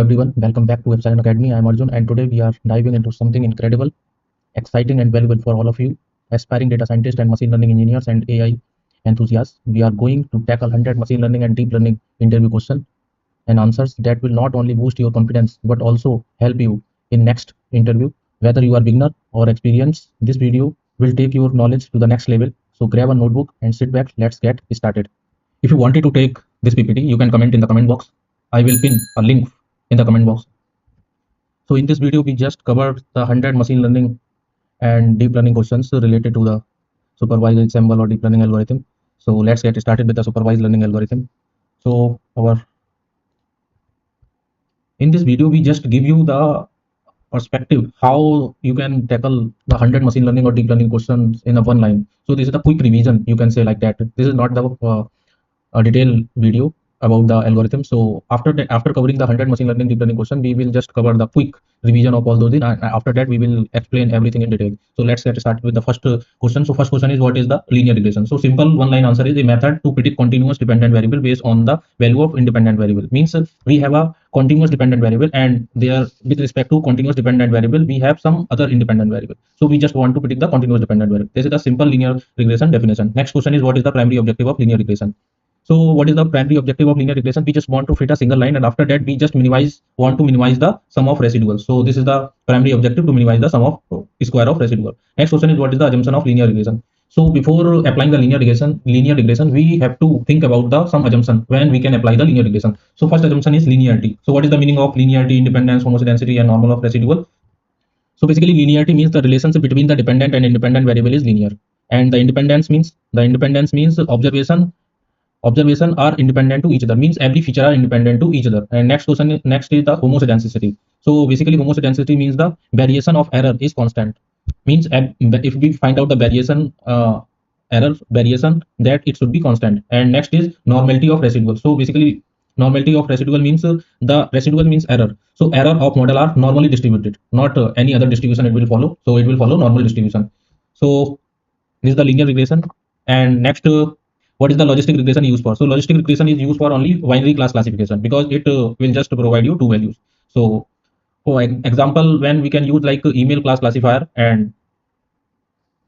everyone, welcome back to Epsilon Academy. I am Arjun and today we are diving into something incredible, exciting and valuable for all of you, aspiring data scientists and machine learning engineers and AI enthusiasts. We are going to tackle 100 machine learning and deep learning interview questions and answers that will not only boost your confidence but also help you in next interview. Whether you are beginner or experienced, this video will take your knowledge to the next level. So grab a notebook and sit back. Let's get started. If you wanted to take this PPT, you can comment in the comment box. I will pin a link in the comment box. So in this video, we just covered the 100 machine learning and deep learning questions related to the supervised ensemble or deep learning algorithm. So let's get started with the supervised learning algorithm. So in this video, we just give you the perspective how you can tackle the 100 machine learning or deep learning questions in a one line. So this is a quick revision, you can say like that. This is not the a detailed video about the algorithm. So after that, after covering the 100 machine learning deep learning question, we will just cover the quick revision of all those in, and after that we will explain everything in detail. So let's get started with the first question. So first question is, what is the linear regression? So simple one line answer is a method to predict continuous dependent variable based on the value of independent variable. Means we have a continuous dependent variable and there with respect to continuous dependent variable we have some other independent variable. So we just want to predict the continuous dependent variable. This is the simple linear regression definition. Next question is, what is the primary objective of linear regression? So what is the primary objective of linear regression? We just want to fit a single line and after that we just want to minimize the sum of residuals. So this is the primary objective, to minimize the sum of square of residual. Next question is, what is the assumption of linear regression? So before applying the linear regression, we have to think about the some assumption when we can apply the linear regression. So first assumption is linearity. So what is the meaning of linearity, independence, homodensity and normal of residual? So basically linearity means the relationship between the dependent and independent variable is linear. And the independence means observation are independent to each other, means every feature are independent to each other. And next is the homoscedasticity. So basically homoscedasticity means the variation of error is constant, means if we find out the error variation, that it should be constant. And next is normality of residual. So basically normality of residual means the residual means error. So error of model are normally distributed, not any other distribution it will follow. So it will follow normal distribution. So this is the linear regression. And next what is the logistic regression used for? So logistic regression is used for only binary class classification because it will just provide you two values. So for example, when we can use like email class classifier and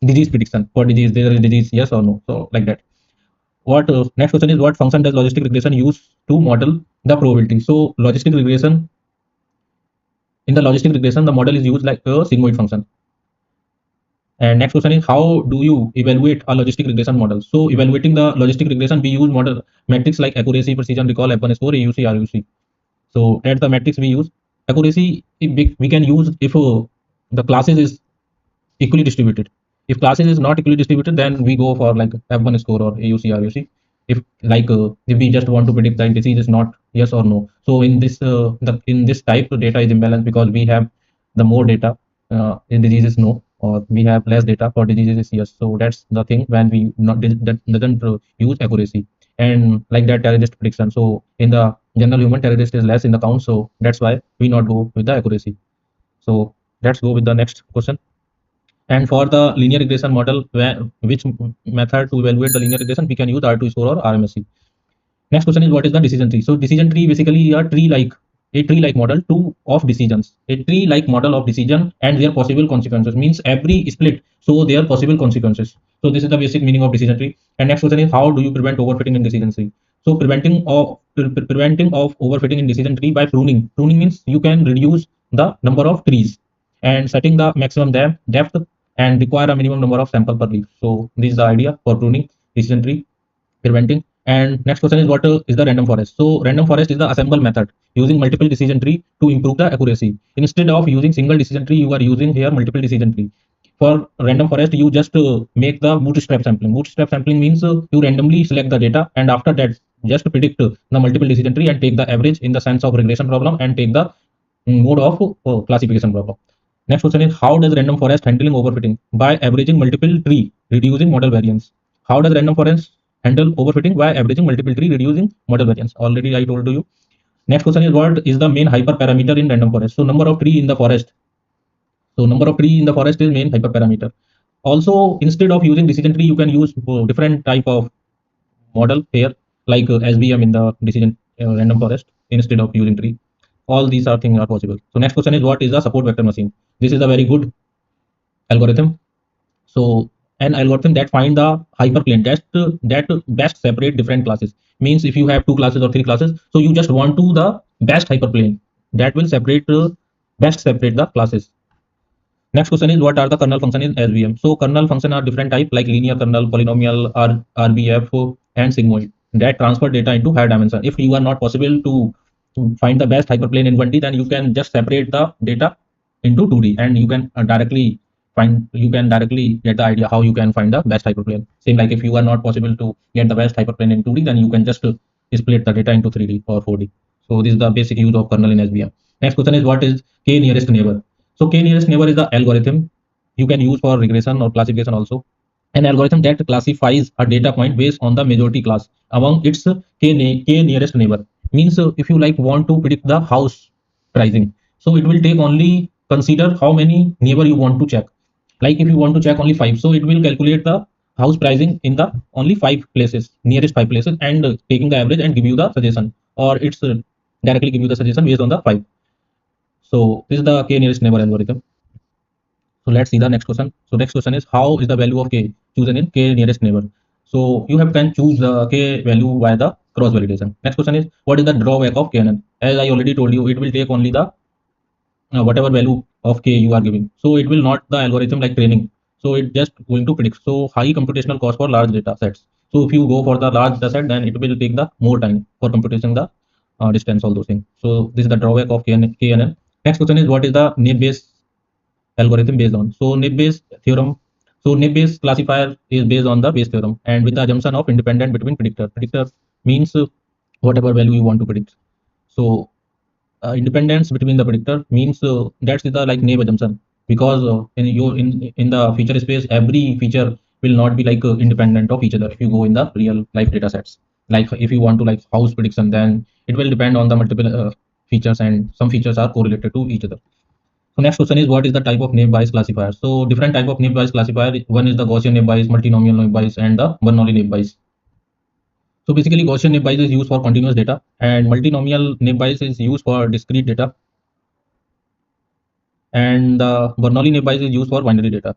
disease prediction for disease, there is disease yes or no, so like that. What next question is, what function does logistic regression use to model the probability? So logistic regression, in the logistic regression the model is used like a sigmoid function. And next question is, how do you evaluate a logistic regression model? So evaluating the logistic regression, we use model metrics like accuracy, precision, recall, F1 score, AUC, RUC. So that's the metrics we use. Accuracy we can use if the classes is equally distributed. If classes is not equally distributed, then we go for like F1 score or AUC, RUC. If we just want to predict that disease is not yes or no. So in this in this type, the data is imbalanced because we have the more data in disease is no, or we have less data for diseases is yes. So that's the thing when we that doesn't use accuracy. And like that terrorist prediction. So in the general human, terrorist is less in the count. So that's why we not go with the accuracy. So let's go with the next question. And for the linear regression model, which method to evaluate the linear regression, we can use R2 score or RMSE. Next question is, what is the decision tree? So decision tree basically a tree-like model of decisions, a tree-like model of decision and their possible consequences, means every split, so their possible consequences. So this is the basic meaning of decision tree. And next question is, how do you prevent overfitting in decision tree? So preventing of overfitting in decision tree by pruning. Pruning means you can reduce the number of trees and setting the maximum depth and require a minimum number of sample per leaf. So this is the idea for pruning decision tree, preventing. And next question is, what is the random forest? So random forest is the assemble method using multiple decision tree to improve the accuracy. Instead of using single decision tree, you are using here multiple decision tree. For random forest, you just make the bootstrap sampling. Bootstrap sampling means you randomly select the data and after that just predict the multiple decision tree and take the average in the sense of regression problem and take the mode of classification problem. Next question is, how does random forest handling overfitting? By averaging multiple tree, reducing model variance. How does random forest handle overfitting? By averaging multiple tree, reducing model variance. Already I told you. Next question is, what is the main hyperparameter in random forest? So number of tree in the forest. So number of tree in the forest is main hyperparameter. Also, instead of using decision tree, you can use different type of model here, like SVM in the decision random forest instead of using tree. all these are things are possible. So next question is, what is the support vector machine? This is a very good algorithm. So an algorithm that find the hyperplane that best separate different classes. Means if you have two classes or three classes, so you just want to the best hyperplane that will separate best separate the classes. Next question is, what are the kernel function in SVM? So kernel function are different type like linear kernel, polynomial, RBF, and sigmoid that transfer data into higher dimension. If you are not possible to find the best hyperplane in 1D, then you can just separate the data into 2D, and you can directly get the idea how you can find the best hyperplane. Same like if you are not possible to get the best hyperplane in 2D, then you can just split the data into 3D or 4D. So this is the basic use of kernel in SVM. Next question is, what is k nearest neighbor? So k nearest neighbor is the algorithm you can use for regression or classification also. An algorithm that classifies a data point based on the majority class among its k nearest neighbor. Means if you like want to predict the house pricing, so it will take only consider how many neighbor you want to check. Like if you want to check only 5, so it will calculate the house pricing in the only 5 places, nearest 5 places, and taking the average and give you the suggestion, or it's directly give you the suggestion based on the 5. So this is the k nearest neighbor algorithm. So let's see the next question. So next question is, how is the value of k chosen in k nearest neighbor? So you have can choose the k value via the cross validation. Next question is, what is the drawback of KNN? As I already told you, it will take only the whatever value of k you are giving. So it will not the algorithm like training. So it just going to predict. So high computational cost for large data sets. So if you go for the large data set, then it will take the more time for computing the distance, all those things. So this is the drawback of KNN. Next question is, what is the naive Bayes algorithm based on? So naive Bayes theorem. So naive Bayes classifier is based on the Bayes theorem and with the assumption of independent between predictor. Predictor means whatever value you want to predict. So independence between the predictor means that's the like naive assumption, because in the feature space every feature will not be like independent of each other. If you go in the real life data sets, like if you want to like house prediction, then it will depend on the multiple features, and some features are correlated to each other. So next question is, what is the type of naive Bayes classifier? So different type of naive Bayes classifier. One is the Gaussian naive Bayes, multinomial naive Bayes, and the Bernoulli naive Bayes. So basically Gaussian naive Bayes is used for continuous data, and multinomial naive Bayes is used for discrete data, and the Bernoulli naive Bayes is used for binary data.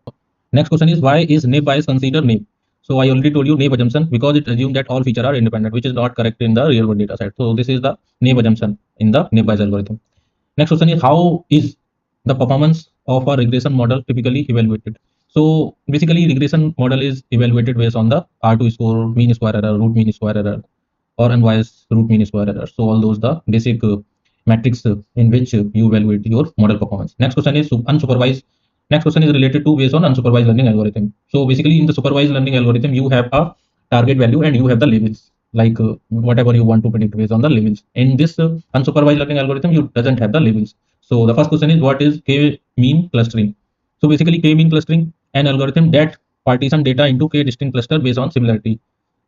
Next question is, why is naive Bayes considered naive? So I already told you naive assumption, because it assumes that all features are independent, which is not correct in the real world data set. So this is the naive assumption in the naive Bayes algorithm. Next question is, how is the performance of a regression model typically evaluated? So basically regression model is evaluated based on the R2 score, mean square error, root mean square error, or unbiased root mean square error. So all those the basic metrics in which you evaluate your model performance. Next question is unsupervised. Next question is related to based on unsupervised learning algorithm. So basically in the supervised learning algorithm, you have a target value and you have the labels, like whatever you want to predict based on the labels. In this unsupervised learning algorithm, you doesn't have the labels. So the first question is, what is k-mean clustering? So basically k-mean clustering, an algorithm that partition data into k distinct cluster based on similarity.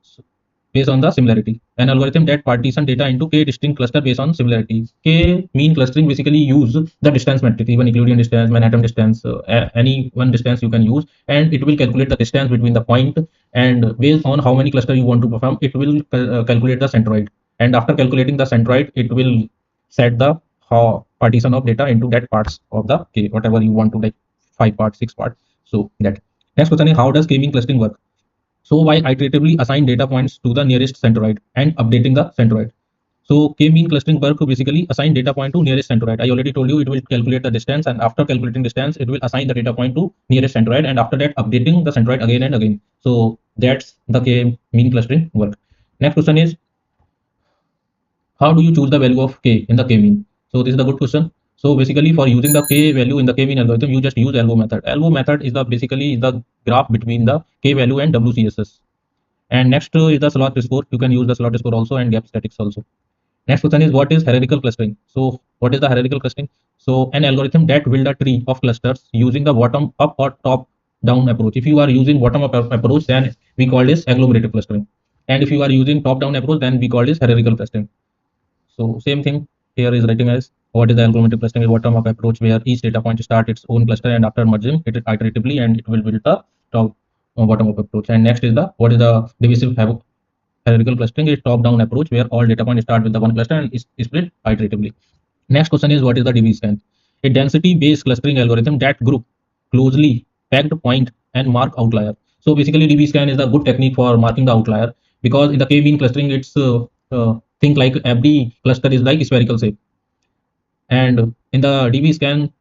So, based on the similarity, an algorithm that partition data into k distinct cluster based on similarity. K mean clustering basically use the distance metric, even Euclidean distance, Manhattan distance, any one distance you can use, and it will calculate the distance between the point, and based on how many cluster you want to perform, it will calculate the centroid, and after calculating the centroid, it will set the partition of data into that parts of the k, whatever you want to, like 5 parts, 6 parts. So that. Next question is, how does k mean clustering work? So by iteratively assign data points to the nearest centroid and updating the centroid. So k-mean clustering work basically assign data point to nearest centroid. I already told you it will calculate the distance, and after calculating distance, it will assign the data point to nearest centroid, and after that updating the centroid again and again. So that's the k-mean clustering work. Next question is, how do you choose the value of k in the k-mean? So this is the good question. So basically for using the k value in the k-mean algorithm, you just use ALGO method. ALGO method is the basically the graph between the k value and WCSS. And next is the slot score. You can use the slot score also and gap statics also. Next question is, what is hierarchical clustering? So what is the hierarchical clustering? So an algorithm that build a tree of clusters using the bottom up or top down approach. If you are using bottom up approach, then we call this agglomerative clustering. And if you are using top down approach, then we call this hierarchical clustering. So same thing here is writing as, what is the agglomerative clustering? A bottom up approach where each data point start its own cluster, and after merging it iteratively, and it will build the top bottom up approach. And next is the, what is the divisive hierarchical clustering? Is top down approach where all data points start with the one cluster and is split iteratively. Next question is, what is the DB scan? A density-based clustering algorithm that group closely packed point and mark outlier. So basically, DB scan is a good technique for marking the outlier, because in the k-mean clustering, it's think like every cluster is like spherical shape, and in the DB scan,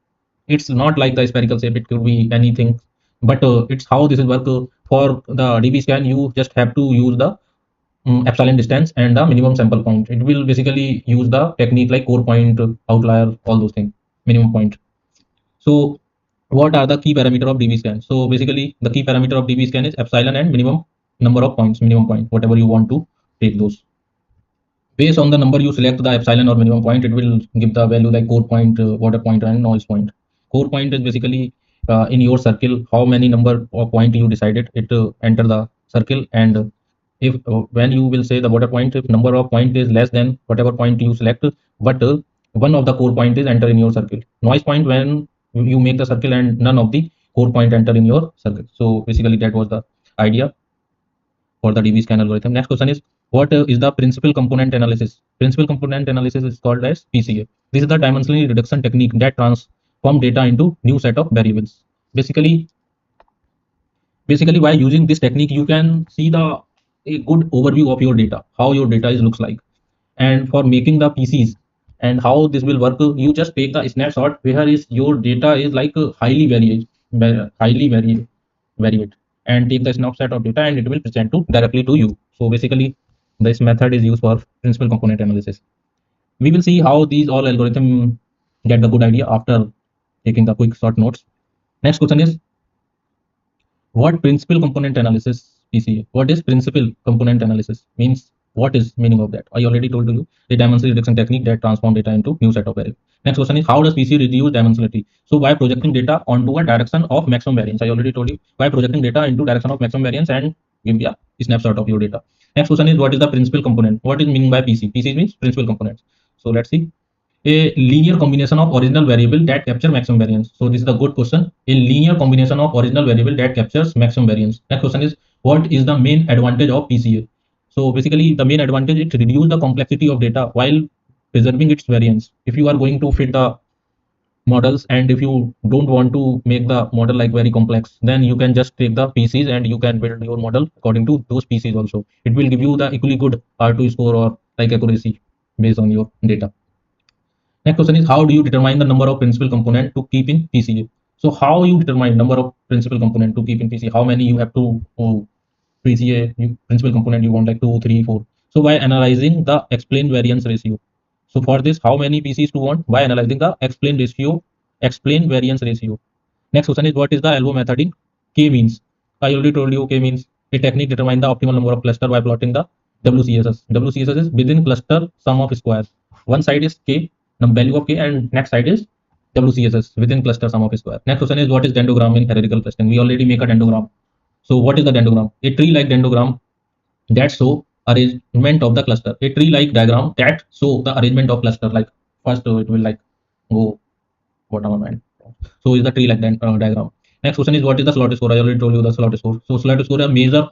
it's not like the spherical shape. It could be anything, but it's how this is work. For the DB scan, you just have to use the epsilon distance and the minimum sample point. It will basically use the technique like core point, outlier, all those things, minimum point. So what are the key parameter of DB scan? So basically the key parameter of DB scan is epsilon and minimum number of points, minimum point, whatever you want to take those. Based on the number you select the epsilon or minimum point, it will give the value like core point, water point, and noise point. Core point is basically in your circle, how many number of point you decided it enter the circle, and if when you will say the water point, if number of point is less than whatever point you select, but one of the core point is enter in your circle. Noise point, when you make the circle and none of the core point enter in your circle. So basically that was the idea for the DB scan algorithm. Next question is, what is the principal component analysis? Principal component analysis is called as PCA. This is the dimensional reduction technique that transform data into new set of variables. Basically, by using this technique, you can see the a good overview of your data, how your data is looks like, and for making the PCs and how this will work, you just take the snapshot where is your data is like highly variate, and take the snapshot of data and it will present to directly to you. So basically this method is used for principal component analysis. We will see how these all algorithm get the good idea after taking the quick short notes. Next question is, what principal component analysis PCA? What is principal component analysis? Means what is meaning of that? I already told you, the dimensional reduction technique that transform data into new set of variables. Next question is, how does PCA reduce dimensionality? So by projecting data onto a direction of maximum variance. I already told you, by projecting data into direction of maximum variance and give you a snapshot of your data. Next question is, what is the principal component? What is meaning by PC? PC means principal components. So let's see. A linear combination of original variable that capture maximum variance. So this is the good question. A linear combination of original variable that captures maximum variance. Next question is, what is the main advantage of PCA? So basically the main advantage, it reduces the complexity of data while preserving its variance. If you are going to fit the models, and if you don't want to make the model like very complex, then you can just take the PCs and you can build your model according to those PCs also. It will give you the equally good R2 score or like accuracy based on your data. Next question is, how do you determine the number of principal component to keep in PCA? So how you determine number of principal component to keep in PCA? How many you have to PCA principal component you want, like 2, 3, 4. So by analyzing the explained variance ratio. So for this, how many PCs to want? By analyzing the explained variance ratio. Next question is, what is the ELBO method in k-means? I already told you k-means. A technique determine the optimal number of cluster by plotting the WCSS. WCSS is within cluster sum of squares. One side is k, the value of k, and next side is WCSS within cluster sum of square. Next question is, what is dendrogram in hierarchical clustering? We already make a dendrogram. So what is the dendrogram? A tree-like dendrogram that show arrangement of the cluster. A tree-like diagram that show the arrangement of cluster. Like first it will like go bottom and so is the tree-like diagram. Next question is, what is the slot score? I already told you the slot score. So slot score is a measure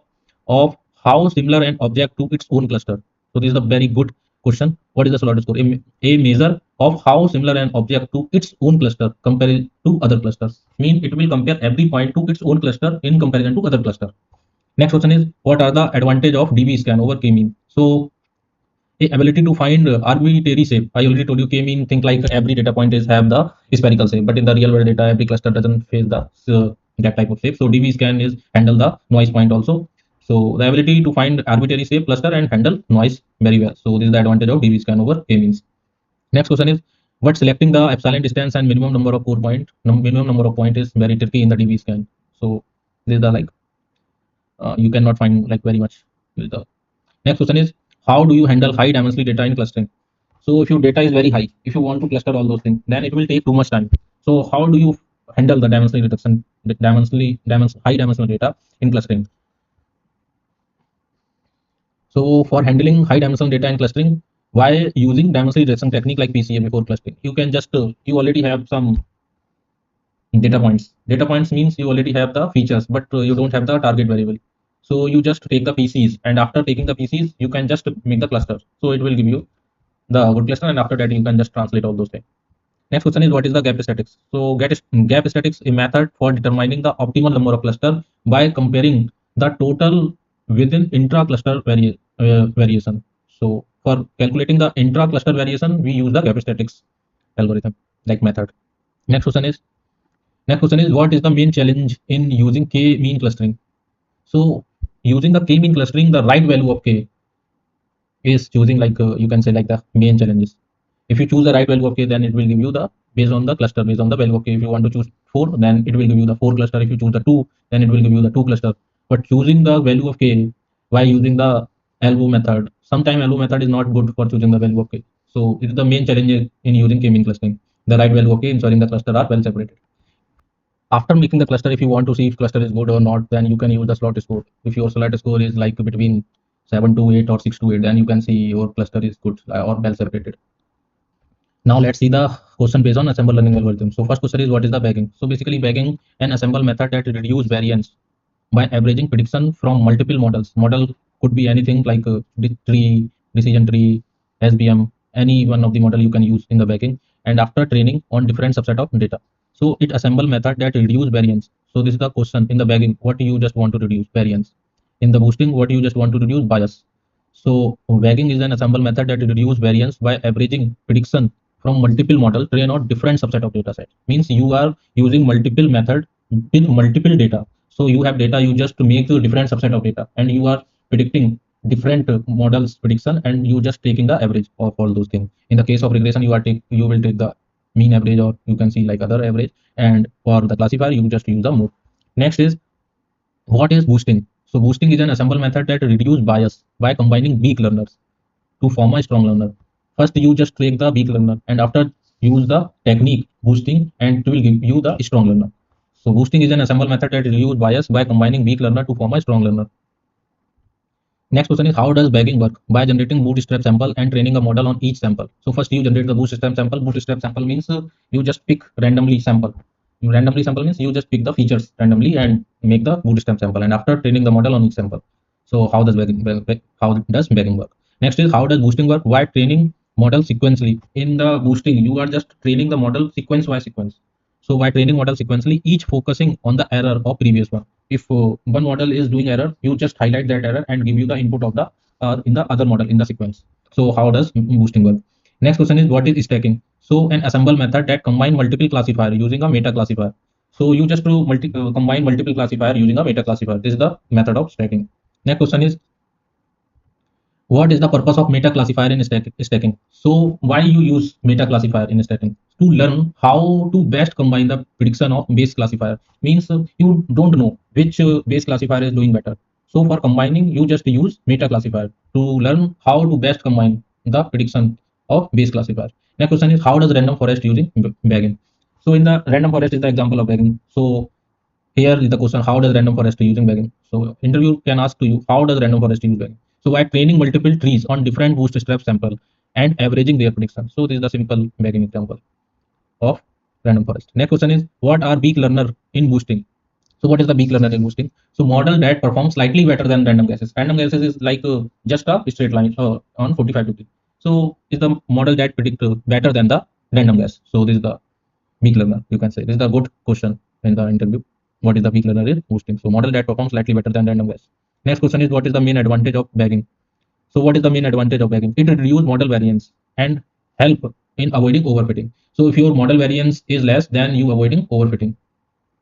of how similar an object to its own cluster. So this is a very good question. What is the slot score? A measure of how similar an object to its own cluster compared to other clusters. Mean it will compare every point to its own cluster in comparison to other cluster. Next question is, what are the advantage of DB scan over k-mean? So a ability to find arbitrary shape. I already told you k-mean think like every data point is have the spherical shape, but in the real world data, every cluster doesn't face the that type of shape. So DB scan is handle the noise point also. So the ability to find arbitrary shape cluster and handle noise very well. So this is the advantage of DB scan over k-means. Next question is, what selecting the epsilon distance and minimum number of core point, minimum number of point is very tricky in the DB scan. So this is the like you cannot find like very much. Next question is, how do you handle high dimensional data in clustering? So if your data is very high, if you want to cluster all those things, then it will take too much time. So how do you handle the dimensional reduction, high dimensional data in clustering? So for handling high dimensional data in clustering, why using dimensional reduction technique like PCA before clustering, you can just you already have some data points. Data points means you already have the features, but you don't have the target variable. So you just take the PCs, and after taking the PCs, you can just make the cluster. So it will give you the good cluster, and after that you can just translate all those things. Next question is what is the gap statistics? So gap statistics a method for determining the optimal number of cluster by comparing the total within intra-cluster variation. So for calculating the intra-cluster variation, we use the gap statistics algorithm like method. Next question is what is the main challenge in using k-mean clustering? So using the k-mean clustering, the right value of k is choosing like you can say like the main challenges. If you choose the right value of k, then it will give you the based on the cluster, based on the value of k. If you want to choose 4, then it will give you the 4 cluster. If you choose the 2, then it will give you the 2 cluster. But choosing the value of k by using the LO method, sometime LO method is not good for choosing the value of k. So it is the main challenge in using k-mean clustering. The right value of k ensuring the cluster are well separated. After making the cluster, if you want to see if cluster is good or not, then you can use the slot score. If your slot score is like between 7 to 8 or 6 to 8, then you can see your cluster is good or well separated. Now let's see the question based on assemble learning algorithm. So first question is what is the bagging? So basically bagging an assemble method that reduce variance by averaging prediction from multiple models. Model could be anything like tree, decision tree, SBM, any one of the model you can use in the bagging. And after training on different subset of data. So it assemble method that reduce variance. So this is the question in the bagging. What you just want to reduce variance? In the boosting, what you just want to reduce bias? So bagging is an assemble method that reduce variance by averaging prediction from multiple model train on different subset of data set. Means you are using multiple method with multiple data. So you have data, you just make a different subset of data, and you are predicting different models prediction, and you just taking the average of all those things. In the case of regression, you will take the mean average, or you can see like other average, and for the classifier you just use the mode. Next is what is boosting? So boosting is an assemble method that reduce bias by combining weak learners to form a strong learner. First, you just take the weak learner, and after use the technique boosting, and it will give you the strong learner. So boosting is an assemble method that reduce bias by combining weak learner to form a strong learner. Next question is how does bagging work? By generating bootstrap sample and training a model on each sample. So first you generate the bootstrap sample. Bootstrap sample means you just pick randomly sample. Randomly sample means you just pick the features randomly and make the bootstrap sample. And after training the model on each sample. So how does bagging work? Next is how does boosting work? By training model sequentially. In the boosting, you are just training the model sequence by sequence. So by training model sequentially, each focusing on the error of previous one. If one model is doing error, you just highlight that error and give you the input of the in the other model in the sequence. So how does boosting work? Next question is what is stacking? So an assemble method that combine multiple classifier using a meta classifier. So you just to combine multiple classifier using a meta classifier. This is the method of stacking. Next question is what is the purpose of meta classifier in stacking? So why you use meta classifier in stacking? To learn how to best combine the prediction of base classifier. Means you don't know which base classifier is doing better. So for combining, you just use meta classifier to learn how to best combine the prediction of base classifier. Next question is how does random forest using bagging? So in the random forest is the example of bagging. So here is the question how does random forest using bagging? So interview can ask to you how does random forest use bagging? So by training multiple trees on different bootstrap sample and averaging their prediction. So this is the simple bagging example of random forest. Next question is what are weak learner in boosting? So what is the weak learner in boosting? So model that performs slightly better than random guesses. Random guesses is like just a straight line on 45 degree. So is the model that predict better than the random guess. So this is the weak learner. You can say this is a good question in the interview. What is the weak learner in boosting? So model that performs slightly better than random guess. Next question is what is the main advantage of bagging? So what is the main advantage of bagging? It reduces model variance and help in avoiding overfitting. So if your model variance is less, then you avoiding overfitting.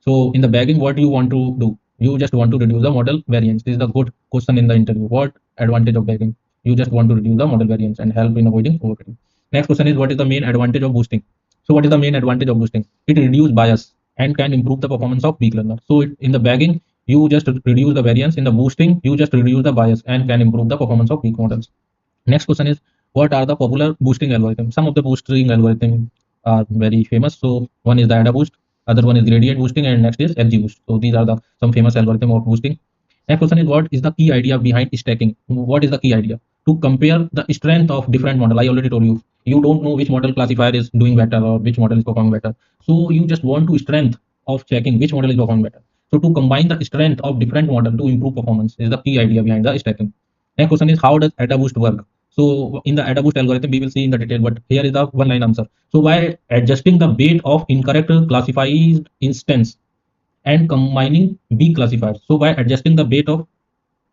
So in the bagging, what you want to do? You just want to reduce the model variance. This is the good question in the interview. What advantage of bagging? You just want to reduce the model variance and help in avoiding overfitting. Next question is what is the main advantage of boosting? So what is the main advantage of boosting? It reduces bias and can improve the performance of weak learner. So in the bagging, you just reduce the variance. In the boosting, you just reduce the bias and can improve the performance of weak models. Next question is what are the popular boosting algorithms? Some of the boosting algorithms are very famous. So one is the AdaBoost, other one is gradient boosting, and next is XGBoost. So these are the some famous algorithm of boosting. Next question is what is the key idea behind stacking? What is the key idea? To compare the strength of different model. I already told you, you don't know which model classifier is doing better or which model is performing better. So you just want to strength of checking which model is performing better. So to combine the strength of different model to improve performance is the key idea behind the stacking. Next question is how does AdaBoost work? So in the AdaBoost algorithm, we will see in the detail, but here is the one line answer. So by adjusting the weight of incorrect classified instance and combining B classifiers. So by adjusting the weight of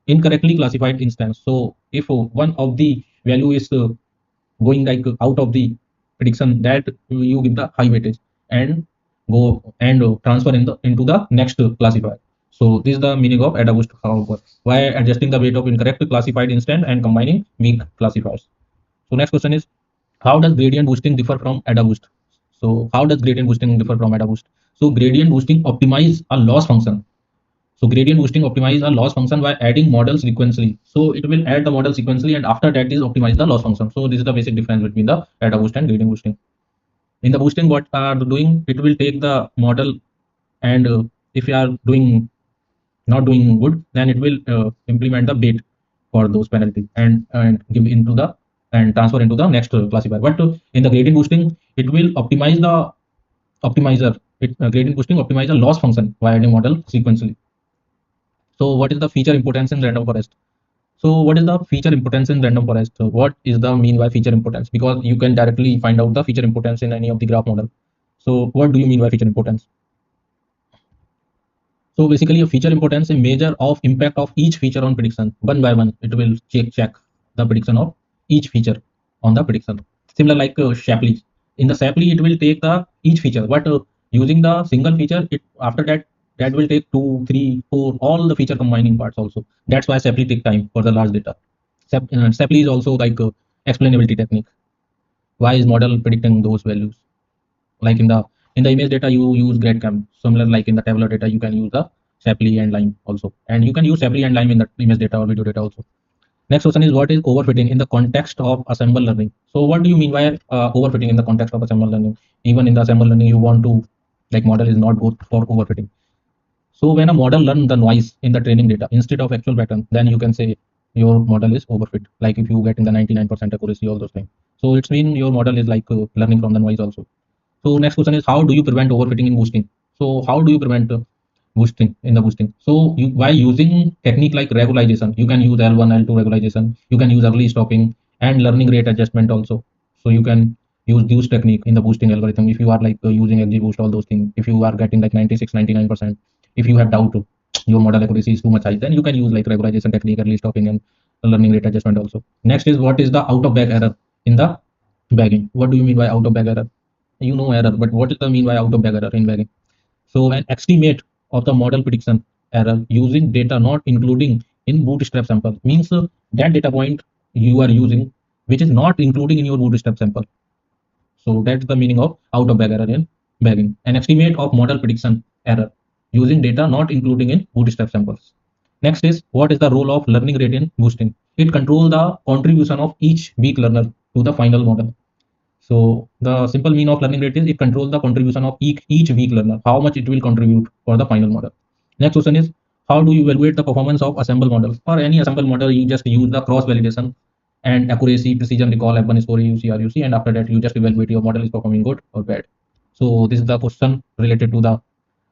incorrectly classified instance. So if one of the value is going like out of the prediction, that you give the high weightage and go and transfer in the into the next classifier. So this is the meaning of AdaBoost however, by adjusting the weight of incorrect classified instance and combining weak classifiers. So next question is, how does gradient boosting differ from AdaBoost? So how does gradient boosting differ from AdaBoost? So gradient boosting optimize a loss function. So gradient boosting optimize a loss function by adding models sequentially. So it will add the model sequentially and after that is optimize the loss function. So this is the basic difference between the AdaBoost and gradient boosting. In the boosting, what are doing? It will take the model and if you are doing not doing good, then it will implement the bait for those penalty and give into the and transfer into the next classifier. But in the gradient boosting, it will optimize the optimizer. Gradient boosting optimize the loss function by adding model sequentially. So what is the feature importance in random forest? So what is the feature importance in random forest? So what is the mean by feature importance? Because you can directly find out the feature importance in any of the graph model. So what do you mean by feature importance? So basically a feature importance, a measure of impact of each feature on prediction. One by one, it will check the prediction of each feature on the prediction. Similar like Shapley. In the Shapley, it will take the each feature, but using the single feature, it after that will take 2, 3, 4, all the feature combining parts also. That's why Shapley take time for the large data. Shapley is also like explainability technique. Why is model predicting those values? Like in the image data, you use GradCam. Similar like in the tabular data, you can use the Shapley and Lime also, and you can use Shapley and Lime in the image data or video data also. Next question is, what is overfitting in the context of assemble learning? So what do you mean by overfitting in the context of assemble learning? Even in the assemble learning, you want to like model is not good for overfitting. So when a model learn the noise in the training data instead of actual pattern, then you can say your model is overfit. Like if you get in the 99% accuracy, all those things. So it's mean your model is like learning from the noise also. So next question is, how do you prevent overfitting in boosting? So how do you prevent boosting in the boosting? So you, by using technique like regularization, you can use L1, L2 regularization. You can use early stopping and learning rate adjustment also. So you can use these technique in the boosting algorithm. If you are like using XGBoost, all those things. If you are getting like 96, 99%, if you have doubt your model accuracy is too much high, then you can use like regularization technique, early stopping, and learning rate adjustment also. Next is, what is the out of bag error in the bagging? What do you mean by out of bag error? You know error, but what is the mean by out of bag error in bagging? So an estimate of the model prediction error using data not including in bootstrap sample means that data point you are using which is not including in your bootstrap sample. So that's the meaning of out of bag error in bagging. An estimate of model prediction error using data not including in bootstrap samples. Next is, what is the role of learning rate in boosting? It controls the contribution of each weak learner to the final model. So the simple mean of learning rate is it controls the contribution of each weak learner, how much it will contribute for the final model. Next question is, how do you evaluate the performance of assemble model? For any assemble model, you just use the cross validation and accuracy, precision, recall, F1 score, UC, RUC, and after that you just evaluate your model is performing good or bad. So this is the question related to the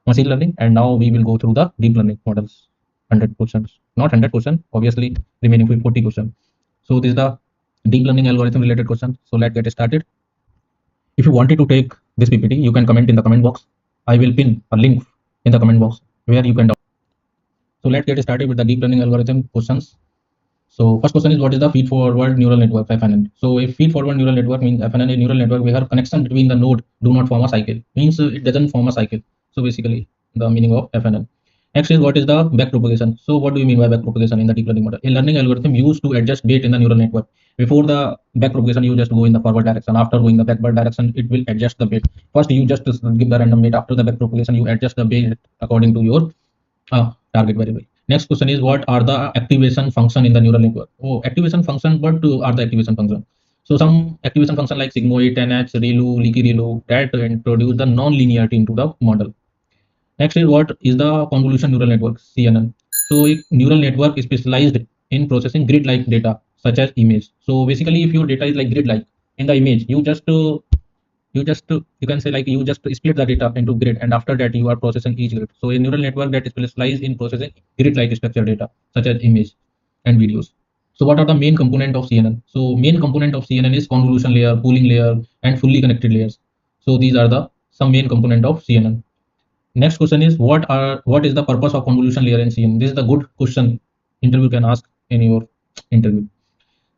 machine learning, and now we will go through the deep learning models. 100 questions, not 100%, obviously remaining 40 questions. So this is the deep learning algorithm related question. So let's get started. If you wanted to take this PPT, you can comment in the comment box. I will pin a link in the comment box where you can download. So let's get started with the deep learning algorithm questions. So first question is, what is the feed forward neural network, FNN? So a feed forward neural network means FNN is neural network where connection between the node do not form a cycle. Means it doesn't form a cycle. So basically the meaning of FNN. Next is, what is the backpropagation? So what do you mean by backpropagation in the deep learning model? A learning algorithm used to adjust weight in the neural network. Before the backpropagation, you just go in the forward direction. After going the backward direction, it will adjust the weight. First, you just give the random weight. After the backpropagation, you adjust the weight according to your target variable. Next question is, what are the activation function in the neural network? Oh, activation function, what are the activation function? So some activation function like sigmoid, 10x, ReLU, leaky ReLU that introduce the non-linearity into the model. Next is, what is the convolution neural network, CNN? So a neural network is specialized in processing grid-like data such as image. So basically, if your data is like grid-like in the image, you can say like you just split the data into grid, and after that you are processing each grid. So a neural network that is specialized in processing grid-like structured data such as image and videos. So what are the main component of CNN? So main component of CNN is convolution layer, pooling layer, and fully connected layers. So these are the some main component of CNN. Next question is what is the purpose of convolution layer in CNN? This is the good question interview can ask in your interview.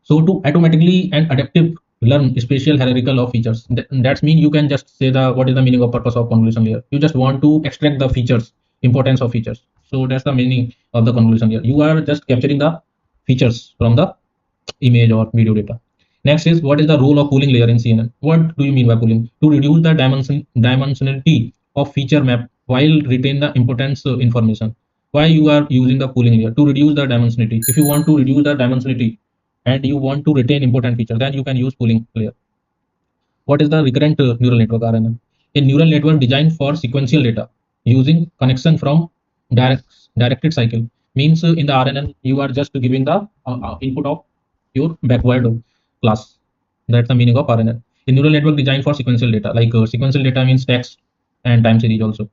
So to automatically and adaptive learn spatial hierarchical of features. That's mean you can just say the what is the meaning of purpose of convolution layer. You just want to extract the features, importance of features. So that's the meaning of the convolution layer. You are just capturing the features from the image or video data. Next is what is the role of pooling layer in CNN? What do you mean by pooling? To reduce the dimensionality of feature map while retain the importance information. Why you are using the pooling layer? To reduce the dimensionality. If you want to reduce the dimensionality and you want to retain important feature, then you can use pooling layer. What is the recurrent neural network RNN? A neural network designed for sequential data using connection from directed cycle. Means in the RNN you are just giving the input of your backward class. That's the meaning of RNN. A neural network designed for sequential data. Like sequential data means text and time series also.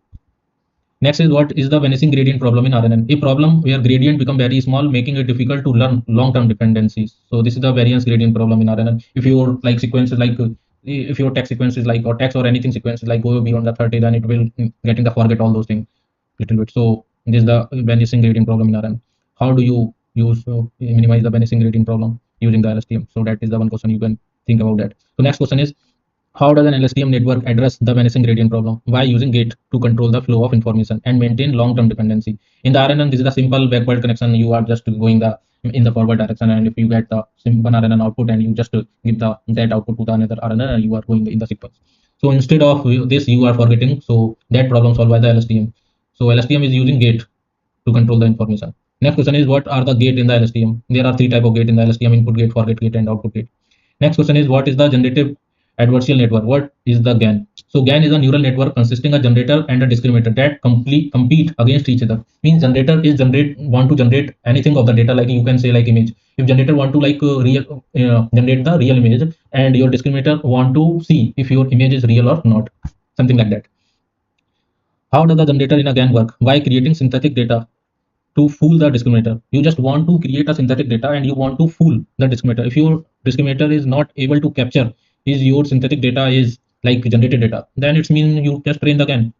Next is what is the vanishing gradient problem in RNN? A problem where gradient become very small, making it difficult to learn long-term dependencies. So this is the variance gradient problem in RNN. If your like sequence is like if your text sequence is like or text or anything sequence is like go beyond the 30, then it will getting the forget all those things little bit. So this is the vanishing gradient problem in RNN. How do you use minimize the vanishing gradient problem using the LSTM? So that is the one question you can think about that. So next question is how does an LSTM network address the vanishing gradient problem? By using gate to control the flow of information and maintain long-term dependency. In the RNN, this is a simple backward connection. You are just going the in the forward direction, and if you get the one RNN output and you just give the that output to the another RNN, and you are going in the sequence. So instead of this, you are forgetting. So that problem solved by the LSTM. So LSTM is using gate to control the information. Next question is what are the gate in the LSTM? There are three type of gate in the LSTM: input gate, forget gate, and output gate. Next question is what is the generative adversarial network? What is the GAN? So GAN is a neural network consisting of generator and a discriminator that compete against each other. Means generator is want to generate anything of the data, like you can say like image. If generator want to like generate the real image, and your discriminator want to see if your image is real or not, something like that. How does the generator in a GAN work? By creating synthetic data to fool the discriminator. You just want to create a synthetic data and you want to fool the discriminator. If your discriminator is not able to capture is your synthetic data is like generated data, then it means you just train the GAN.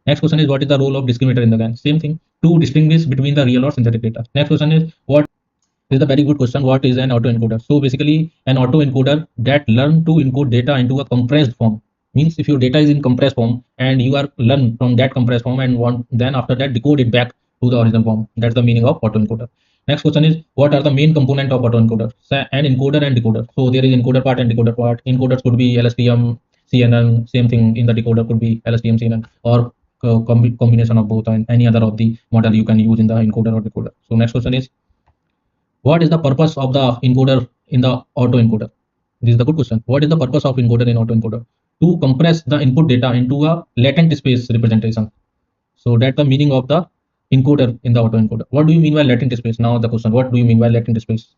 Next question is what is the role of discriminator in the GAN? Same thing, to distinguish between the real or synthetic data. Next question is what is a very good question. What is an autoencoder? So basically an autoencoder that learn to encode data into a compressed form. Means if your data is in compressed form and you are learn from that compressed form and want then after that decode it back to the original form. That's the meaning of autoencoder. Next question is what are the main component of autoencoder? So an encoder and decoder. So there is encoder part and decoder part. Encoders could be LSTM, CNN. Same thing in the decoder could be LSTM, CNN, or combination of both and any other of the model you can use in the encoder or decoder. So next question is what is the purpose of the encoder in the autoencoder? This is the good question. What is the purpose of encoder in autoencoder? To compress the input data into a latent space representation. So that's the meaning of the encoder in the autoencoder. What do you mean by latent space? Now the question, what do you mean by latent space?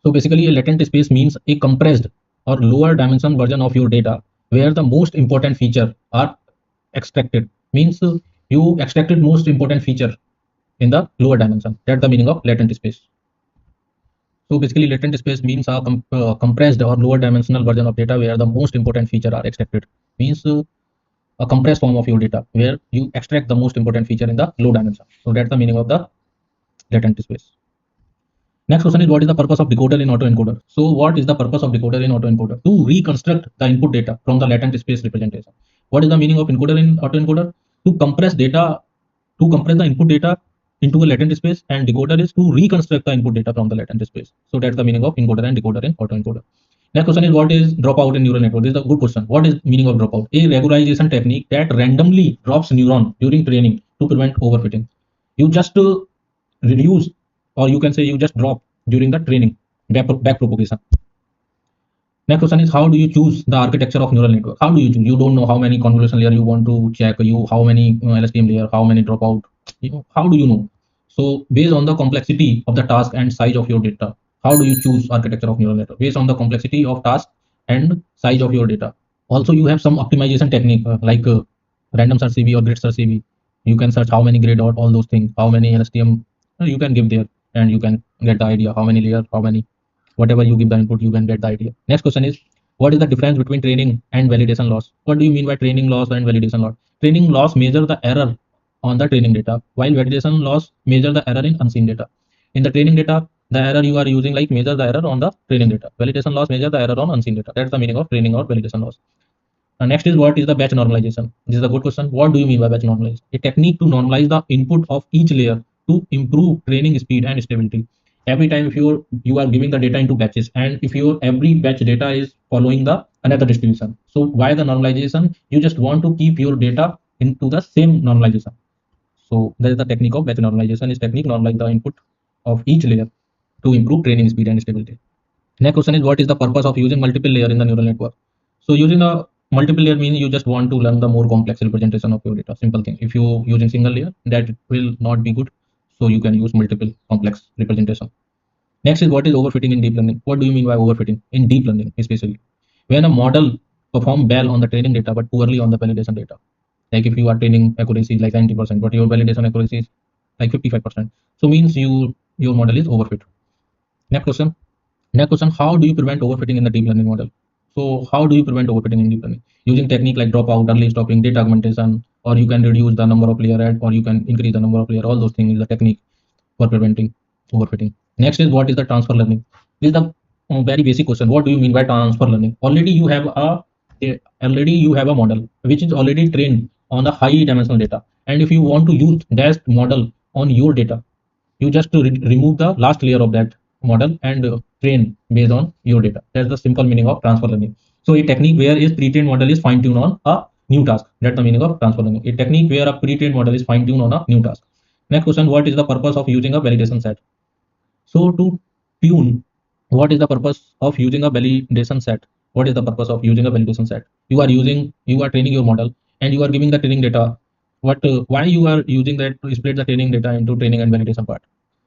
So basically a latent space means a compressed or lower dimension version of your data where the most important feature are extracted. Means you extracted most important feature in the lower dimension. That's the meaning of latent space. So basically latent space means a compressed or lower dimensional version of data where the most important feature are extracted. Means a compressed form of your data where you extract the most important feature in the low dimension. So that's the meaning of the latent space. Next question is what is the purpose of decoder in autoencoder? So what is the purpose of decoder in autoencoder? To reconstruct the input data from the latent space representation. What is the meaning of encoder in autoencoder? To compress data, to compress the input data into a latent space, and decoder is to reconstruct the input data from the latent space. So that's the meaning of encoder and decoder in autoencoder. Next question is what is dropout in neural network? This is a good question. What is meaning of dropout? A regularization technique that randomly drops neuron during training to prevent overfitting. You just reduce, or you can say you just drop during the training back propagation. Next question is how do you choose the architecture of neural network? How do you choose? You don't know how many convolution layer you want to check, you how many LSTM layer, how many dropout. How do you know? So based on the complexity of the task and size of your data, how do you choose architecture of neural network? Based on the complexity of task and size of your data. Also, you have some optimization technique like random search CV or grid search CV. You can search how many grid or all those things, how many LSTM you can give there. and you can get the idea how many layer, how many, whatever you give the input, you can get the idea. Next question is, what is the difference between training and validation loss? What do you mean by training loss and validation loss? Training loss measure the error on the training data, while validation loss measure the error in unseen data. In the training data, the error you are using like measure the error on the training data. Validation loss measure the error on unseen data. That's the meaning of training or validation loss. Next is, what is the batch normalization? This is a good question. What do you mean by batch normalization? A technique to normalize the input of each layer to improve training speed and stability. Every time if you are giving the data into batches, and if your every batch data is following the another distribution, so why the normalization? You just want to keep your data into the same normalization. So that is the technique of batch normalization. Is technique normalize the input of each layer to improve training speed and stability. Next question is, what is the purpose of using multiple layer in the neural network? So using a multiple layer means you just want to learn the more complex representation of your data. Simple thing. If you using single layer, that will not be good. So you can use multiple complex representation. Next is, what is overfitting in deep learning? What do you mean by overfitting in deep learning, especially when a model perform well on the training data but poorly on the validation data? Like if you are training accuracy like 90%, but your validation accuracy is like 55%. So means your model is overfit. Next question. Next question, how do you prevent overfitting in the deep learning model? So how do you prevent overfitting in deep learning? Using technique like dropout, early stopping, data augmentation, or you can reduce the number of layer add, or you can increase the number of layer. All those things is the technique for preventing overfitting. Next is, what is the transfer learning? This is the very basic question. What do you mean by transfer learning? Already you have a model which is already trained on the high dimensional data, and if you want to use that model on your data, you just to remove the last layer of that model and train based on your data. That's the simple meaning of transfer learning. So a technique where is pre-trained model is fine-tuned on a new task. That's the meaning of transfer learning. A technique where a pre-trained model is fine-tuned on a new task. Next question, what is the purpose of using a validation set? So to tune, what is the purpose of using a validation set? What is the purpose of using a validation set? You are training your model and you are giving the training data. Why you are using that to split the training data into training and validation part?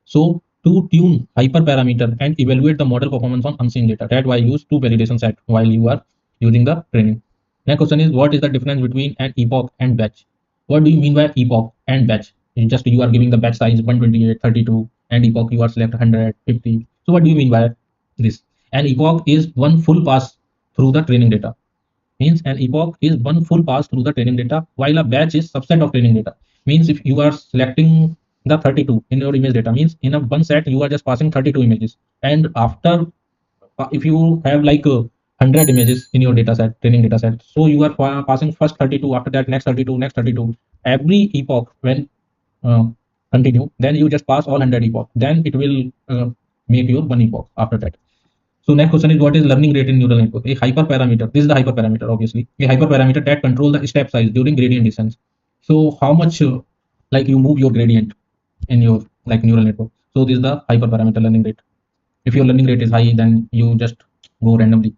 So to tune hyperparameter and evaluate the model performance on unseen data. That why use two validation set while you are using the training. Next question is, what is the difference between an epoch and batch? What do you mean by epoch and batch? You are giving the batch size 128, 32, and epoch you are select 150. So what do you mean by this? An epoch is one full pass through the training data. Means an epoch is one full pass through the training data, while a batch is subset of training data. Means if you are selecting the 32 in your image data, means in a one set you are just passing 32 images, and after if you have like 100 images in your data set, training data set, so you are passing first 32, after that next 32, next 32. Every epoch when uh, continue, then you just pass all 100 epoch, then it will make your one epoch after that. So next question is, what is learning rate in neural network? A hyperparameter. This is the hyperparameter, obviously. A hyperparameter that control the step size during gradient descent. So how much like you move your gradient in your like neural network. So this is the hyperparameter learning rate. If your learning rate is high, then you just go randomly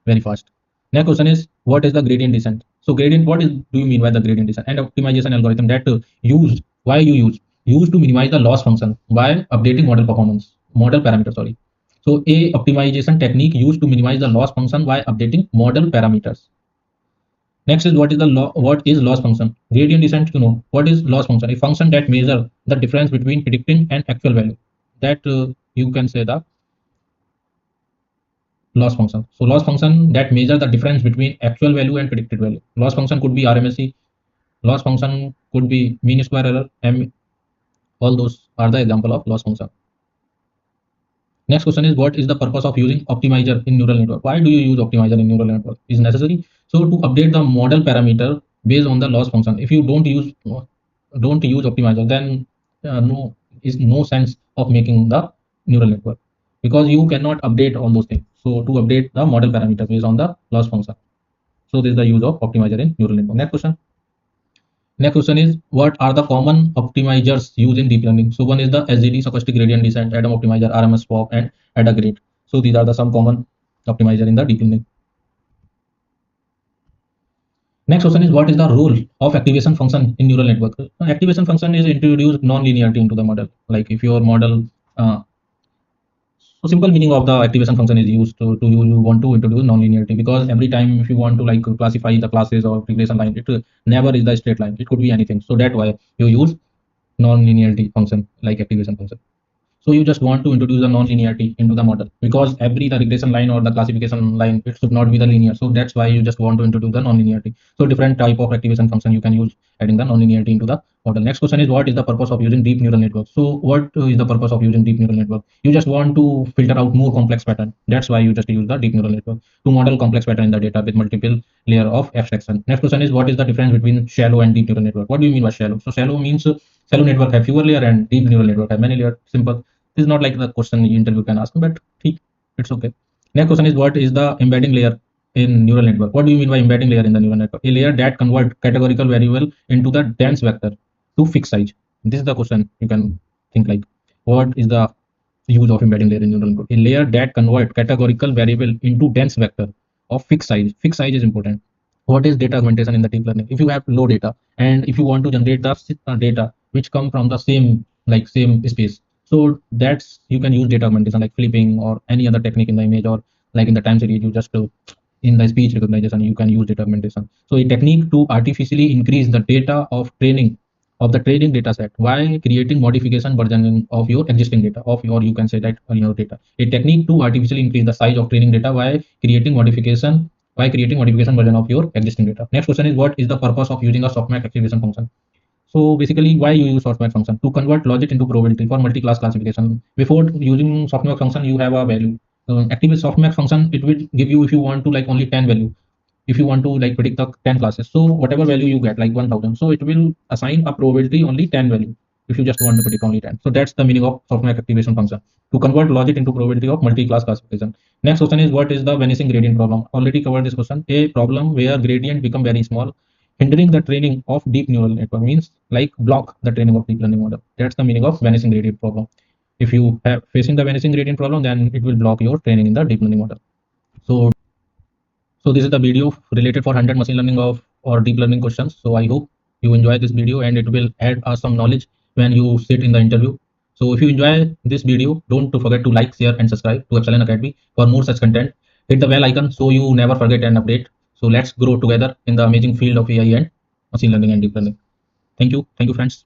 very fast. Next question is, what is the gradient descent? So gradient, what is do you mean by the gradient descent? And optimization algorithm that used, why you use to minimize the loss function by updating model performance, model parameter, sorry. So a optimization technique used to minimize the loss function by updating model parameters. Next is, what is loss function? Gradient descent, what is loss function? A function that measure the difference between predicting and actual value. That you can say the loss function. So loss function that measure the difference between actual value and predicted value. Loss function could be RMSE. Loss function could be mean square error. All those are the example of loss function. Next question is, what is the purpose of using optimizer in neural network? Why do you use optimizer in neural network? Is necessary. So to update the model parameter based on the loss function. If you don't use optimizer, then no sense of making the neural network, because you cannot update all those things. So to update the model parameter based on the loss function. So this is the use of optimizer in neural network. Next question. Next question is, what are the common optimizers used in deep learning? So one is the SGD, stochastic gradient descent, Adam optimizer, RMS swap, and AdaGrade. So these are the some common optimizer in the deep learning. Next question is, what is the role of activation function in neural network? Activation function is introduced non-linearity into the model. Like if your model, so simple meaning of the activation function is used to you want to introduce non-linearity, because every time if you want to like classify the classes or regression line, it never is the straight line. It could be anything. So that's why you use non-linearity function like activation function. So you just want to introduce the non-linearity into the model, because every the regression line or the classification line, it should not be the linear. So that's why you just want to introduce the non-linearity. So different type of activation function you can use adding the non-linearity into the model. Next question is, what is the purpose of using deep neural network? So what is the purpose of using deep neural network? You just want to filter out more complex pattern. That's why you just use the deep neural network to model complex pattern in the data with multiple layer of abstraction. Next question is, what is the difference between shallow and deep neural network? What do you mean by shallow? So shallow means shallow network have fewer layer and deep neural network have many layer. Simple. This is not like the question interview can ask, but it's okay. Next question is, what is the embedding layer in neural network? What do you mean by embedding layer in the neural network? A layer that convert categorical variable into the dense vector to fixed size. This is the question you can think like. What is the use of embedding layer in neural network? A layer that convert categorical variable into dense vector of fixed size. Fixed size is important. What is data augmentation in the deep learning? If you have low data and if you want to generate the data which come from the same space, so that's you can use data augmentation like flipping or any other technique in the image, or like in the time series you just in the speech recognition you can use data augmentation. So a technique to artificially increase the data of training of the training data set while creating modification version of your existing data of your, you can say that, your data. A technique to artificially increase the size of training data while creating modification version of your existing data. Next question is, what is the purpose of using a softmax activation function? So basically, why you use softmax function? To convert logic into probability for multi-class classification. Before using softmax function, you have a value. Activate softmax function, it will give you, if you want to like only 10 value, if you want to like predict the 10 classes, so whatever value you get like 1000, so it will assign a probability only 10 value if you just want to predict only 10. So that's the meaning of softmax activation function, to convert logic into probability of multi-class classification. Next question is, what is the vanishing gradient problem? Already covered this question. A problem where gradient become very small, hindering the training of deep neural network, means like block the training of deep learning model. That's the meaning of vanishing gradient problem. If you have facing the vanishing gradient problem, then it will block your training in the deep learning model. So this is the video related for 100 machine learning of or deep learning questions. So I hope you enjoy this video and it will add us some knowledge when you sit in the interview. So if you enjoy this video, don't to forget to like, share and subscribe to Epsilon Academy for more such content. Hit the bell icon so you never forget an update. So let's grow together in the amazing field of AI and machine learning and deep learning. Thank you. Thank you, friends.